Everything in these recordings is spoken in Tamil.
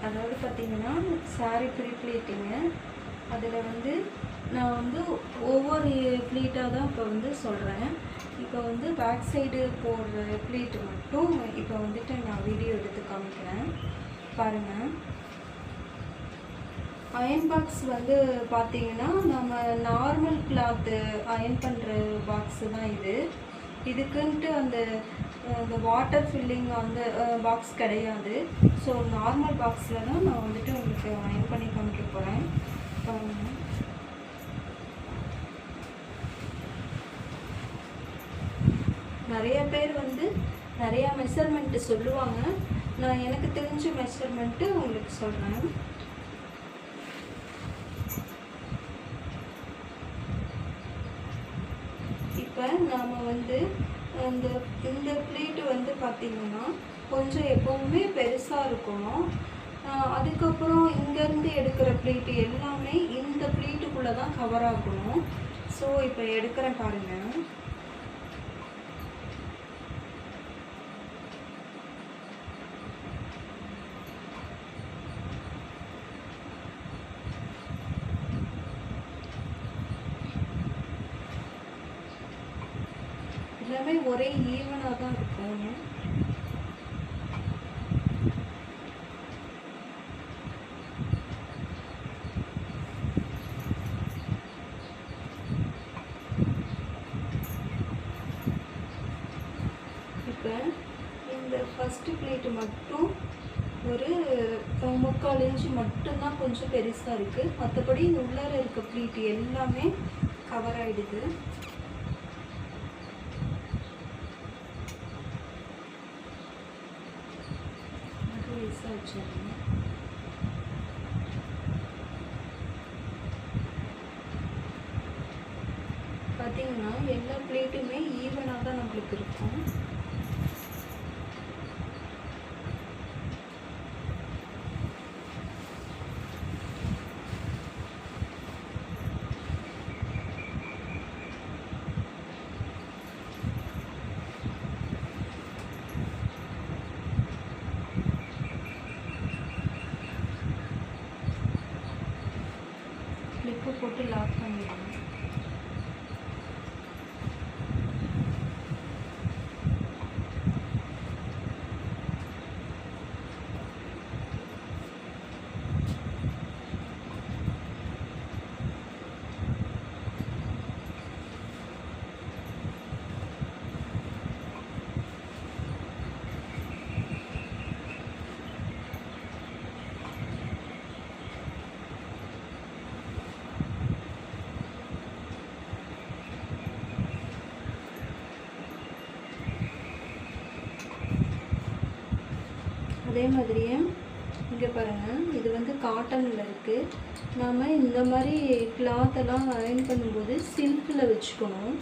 அதாவது பார்த்தீங்கன்னா சாரீ ப்ரீ ப்ளீட்டிங்கு. அதில் வந்து நான் வந்து ஒவ்வொரு ப்ளீட்டாக தான் இப்போ வந்து சொல்கிறேன். இப்போ வந்து பேக் சைடு போடுற ப்ளீட்டு மட்டும் இப்போ வந்துட்டு நான் வீடியோ எடுத்து காமிக்கிறேன் பாருங்கள். அயன் பாக்ஸ் வந்து பார்த்தீங்கன்னா நம்ம நார்மல் கிளாத்து அயன் பண்ணுற பாக்ஸு தான் இது. இதுக்குன்ட்டு அந்த வாட்டர் ஃபில்லிங் அந்த பாக்ஸ் கிடையாது. ஸோ நார்மல் பாக்ஸில் தான் நான் வந்துட்டு உங்களுக்கு அயன் பண்ணி காமிக்க போகிறேன் பாருங்கள். நிறைய பேர் வந்து நிறையா மெஷர்மெண்ட்டு சொல்லுவாங்க. நான் எனக்கு தெரிஞ்ச மெஷர்மெண்ட்டு உங்களுக்கு சொல்கிறேன். இப்போ நாம் வந்து இந்த ப்ளீட்டு வந்து பார்த்திங்கன்னா கொஞ்சம் எப்போவுமே பெருசாக இருக்கணும். அதுக்கப்புறம் இங்கேருந்து எடுக்கிற ப்ளீட்டு எல்லாமே இந்த ப்ளீட்டுக்குள்ளே தான் கவர் ஆகணும். ஸோ இப்போ எடுக்கிறேன் பாருங்கள். எல்லாமே ஒரே ஈவனாக தான் இருக்கும். இப்போ இந்த ஃபஸ்ட்டு ப்ளேட்டு மட்டும் ஒரு 3/4 இன்ச்சு மட்டும்தான் கொஞ்சம் பெருசாக இருக்குது. மற்றபடி உள்ளார இருக்க ப்ளீட்டு எல்லாமே கவர் ஆகிடுது. பார்த்தீங்கன்னா எல்லா பிளேட்டுமே ஈவனாக தான் நம்மளுக்கு இருக்கும். கிளிப்பு போட்டு லாக் பண்ணிடுங்க. அதே மாதிரியே இங்கே பாருங்கள், இது வந்து காட்டனில் இருக்குது. நாம் இந்த மாதிரி கிளாத்தெல்லாம் அயர்ன் பண்ணும்போது சில்கில் வச்சுக்கணும்.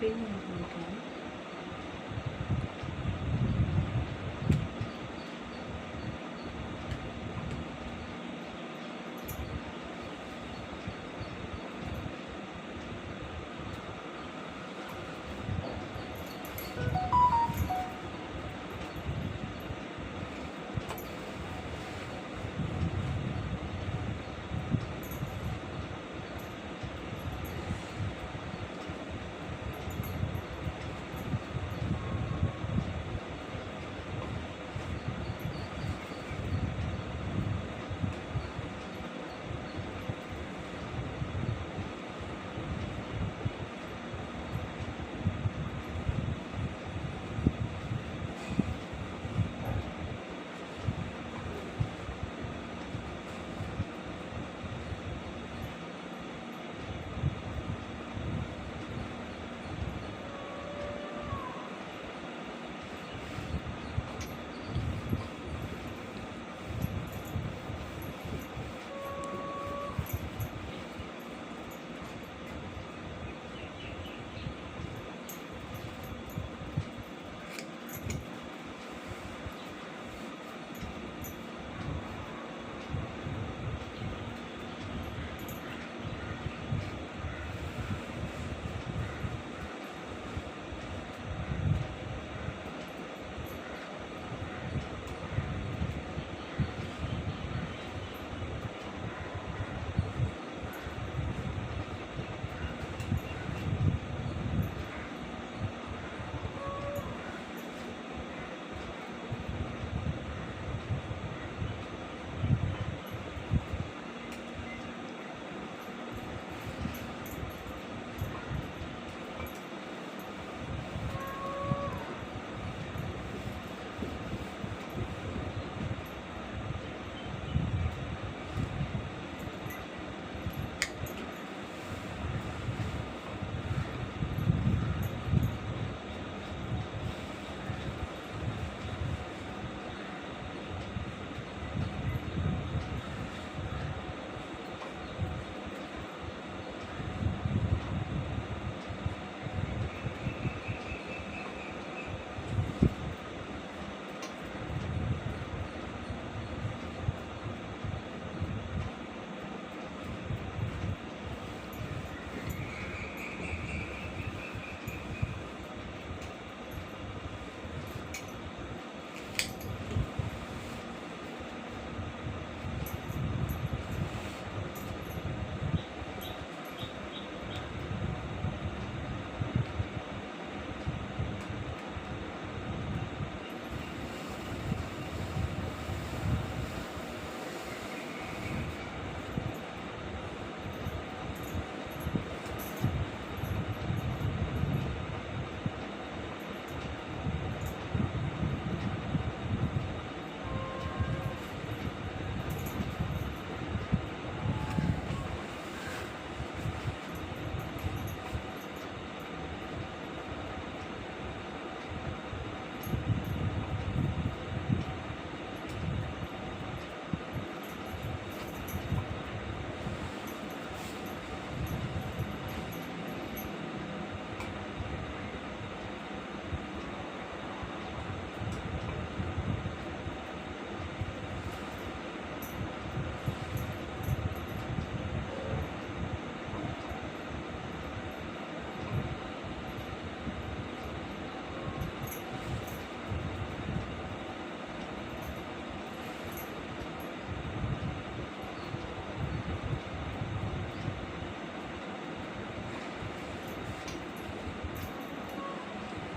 பின் பண்ணிக்கலாம்.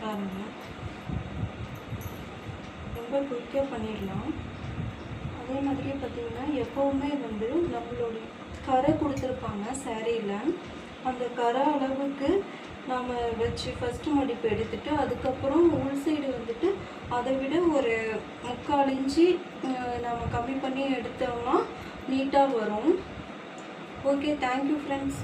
பாருங்கள், ரொம்ப குயிக்காக பண்ணிடலாம். அதே மாதிரியே பார்த்திங்கன்னா எப்போவுமே வந்து நம்மளுடைய கரை கொடுத்துருப்பாங்க சேரீயில், அந்த கரை அளவுக்கு நாம் வச்சு ஃபஸ்ட்டு மடிப்பு எடுத்துகிட்டு அதுக்கப்புறம் உள் சைடு வந்துட்டு அதை விட ஒரு 3/4 இன்ச்சு நம்ம கம்மி பண்ணி எடுத்தோம்னா நீட்டாக வரும். Okay, thank you friends.